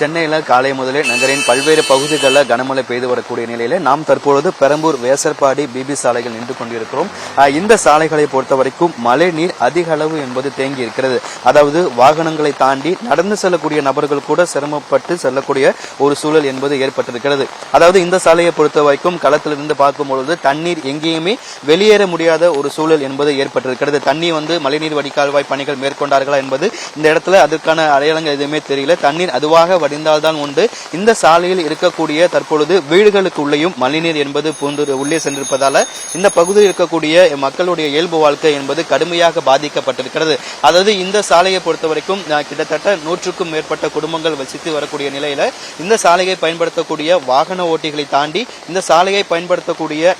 சென்னையில் காலை முதலே நகரின் பல்வேறு பகுதிகளில் கனமழை பெய்து வரக்கூடிய நிலையில நாம் தற்பொழுது பெரம்பூர் வேசர்பாடி பிபி சாலைகள் நின்று கொண்டிருக்கிறோம். இந்த சாலைகளை பொறுத்த வரைக்கும் மழை நீர் அதிக அளவு என்பது தேங்கி இருக்கிறது. அதாவது வாகனங்களை தாண்டி நடந்து செல்லக்கூடிய நபர்கள் கூட சிரமப்பட்டு செல்லக்கூடிய ஒரு சூழல் என்பது ஏற்பட்டிருக்கிறது. அதாவது இந்த சாலையை பொறுத்த வரைக்கும் களத்திலிருந்து பார்க்கும் பொழுது தண்ணீர் எங்கேயுமே வெளியேற முடியாத ஒரு சூழல் என்பது ஏற்பட்டிருக்கிறது. தண்ணி மழைநீர் வடிகால்வாய் பணிகள் மேற்கொண்டார்களா என்பது இந்த இடத்துல அதற்கான அடையாளங்கள் எதுவுமே தெரியல. தண்ணீர் அதுவாக வடிந்தால்தான் உண்டு. இந்த சாலையில் இருக்கக்கூடிய தற்பொழுது வீடுகளுக்கு உள்ளேயும் மழைநீர் என்பது பூந்து உள்ளே சென்றிருப்பதால இந்த பகுதியில் இருக்கக்கூடிய மக்களுடைய இயல்பு வாழ்க்கை என்பது கடுமையாக பாதிக்கப்பட்டிருக்கிறது. அதாவது இந்த சாலையை பொறுத்த வரைக்கும் கிட்டத்தட்ட 100க்கும் மேற்பட்ட குடும்பங்கள் வசித்து வரக்கூடிய நிலையில இந்த சாலையை பயன்படுத்தக்கூடிய வாகன ஓட்டிகளை தாண்டி இந்த சாலையை பயன்படுத்தக்கூடிய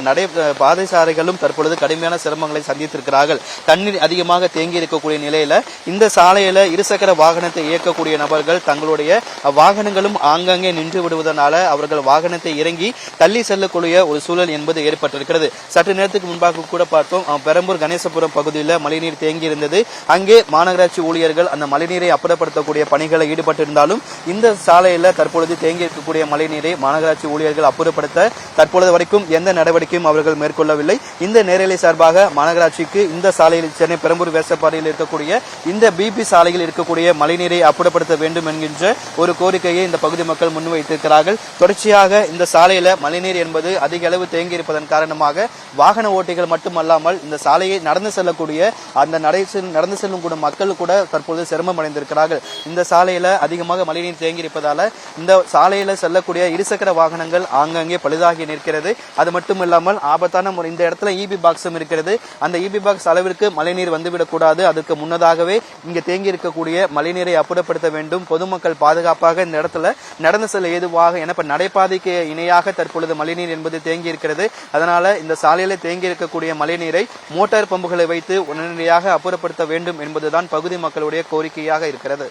பாதைசாலைகளும் தற்பொழுது கடுமையான சிரமங்களை சந்தித்திருக்கிறார்கள். தண்ணீர் அதிகமாக தேங்கி இருக்கக்கூடிய நிலையில இந்த சாலையில இருசக்கர வாகனத்தை இயக்கக்கூடிய நபர்கள் தங்களுடைய வாகனங்களும் ஆங்காங்கே நின்று விடுவதனால அவர்கள் வாகனத்தை இறங்கி தள்ளி செல்லக்கூடிய ஒரு சூழல் என்பது ஏற்பட்டிருக்கிறது. சற்று நேரத்துக்கு முன்பாக கூட பார்த்தோம், பெரம்பூர் கணேசபுரம் பகுதியில் மழைநீர் தேங்கி இருந்தது. அங்கே மாநகராட்சி ஊழியர்கள் அந்த மழைநீரை அப்புறப்படுத்தக்கூடிய பணிகளை ஈடுபட்டிருந்தாலும் இந்த சாலையில தற்பொழுது தேங்கி இருக்கக்கூடிய மழைநீரை மாநகராட்சி ஊழியர்கள் அப்புறப்படுத்த தற்பொழுது வரைக்கும் எந்த நடவடிக்கையும் அவர்கள் மேற்கொள்ளவில்லை. இந்த நேரலை சார்பாக மாநகராட்சிக்கு இந்த சாலையில் சென்னை பெரம்பூர் வேசப்பாடியில் இருக்கக்கூடிய இந்த பிபி சாலையில் இருக்கக்கூடிய மழைநீரை அப்புறப்படுத்த வேண்டும் என்கின்ற ஒரு கோரிக்கையை இந்த பகுதி மக்கள் முன்வைத்திருக்கிறார்கள். தொடர்ச்சியாக இந்த சாலையில மழைநீர் என்பது அதிக அளவு தேங்கி இருப்பதன் காரணமாக வாகன ஓட்டிகள் மட்டுமல்லாமல் இந்த சாலையை நடந்து செல்லக்கூடிய அந்த நடந்து செல்லும் கூட மக்கள் கூட தற்போது சிரமம் அடைந்திருக்கிறார்கள். இந்த சாலையில அதிகமாக மழைநீர் தேங்கி இருப்பதால இந்த சாலையில செல்லக்கூடிய இருசக்கர வாகனங்கள் ஆங்காங்கே பழுதாகி நிற்கிறது. அது மட்டுமில்லாமல் ஆபத்தான இந்த இடத்துல இபி பாக்ஸும் இருக்கிறது. அந்த இபி பாக்ஸ் அளவிற்கு மழைநீர் வந்துவிடக் கூடாது. அதற்கு முன்னதாகவே இங்க தேங்கி இருக்கக்கூடிய மழைநீரை அப்புறப்படுத்த வேண்டும். பொதுமக்கள் பாதுகாப்பாக இந்த இடத்துல நடந்து செல்ல ஏதுவாக நடைபாதைக்கு இணையாக தற்பொழுது மழைநீர் என்பது தேங்கி இருக்கிறது. அதனால இந்த சாலையில தேங்கி இருக்கக்கூடிய மழைநீரை மோட்டார் பம்புகளை வைத்து உடனடியாக அப்புறப்படுத்த வேண்டும் என்பதுதான் பகுதி மக்களுடைய கோரிக்கையாக இருக்கிறது.